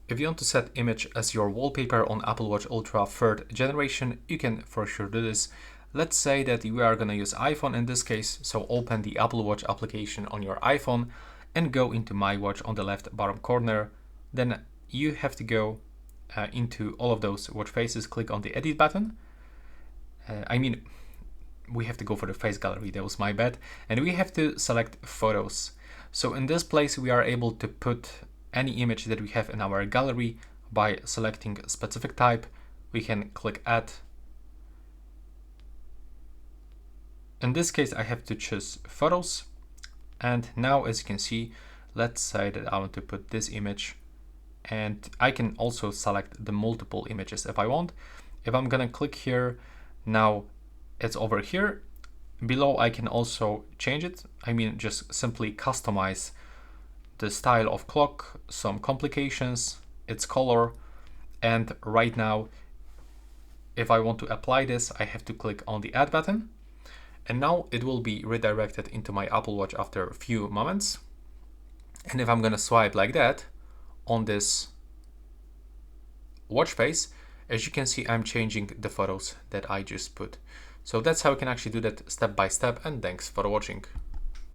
If you want to set image as your wallpaper on Apple Watch Ultra 3rd generation, you can for sure do this. Let's say that you are going to use iPhone in this case, so open the Apple Watch application on your iPhone and go into My Watch on the left bottom corner. Then you have to go into all of those watch faces, click on the edit button. We have to go for the face gallery, that was my bad. And we have to select photos. So in this place, we are able to put any image that we have in our gallery by selecting a specific type. We can click add. In this case, I have to choose photos. And now, as you can see, let's say that I want to put this image, and I can also select the multiple images if I want. If I'm gonna click here, now it's over here. Below, I can also change it. Just simply customize the style of clock, some complications, its color. And right now, if I want to apply this, I have to click on the add button. And now it will be redirected into my Apple Watch after a few moments. And if I'm gonna swipe like that on this watch face, as you can see, I'm changing the photos that I just put. So that's how you can actually do that step by step, and thanks for watching.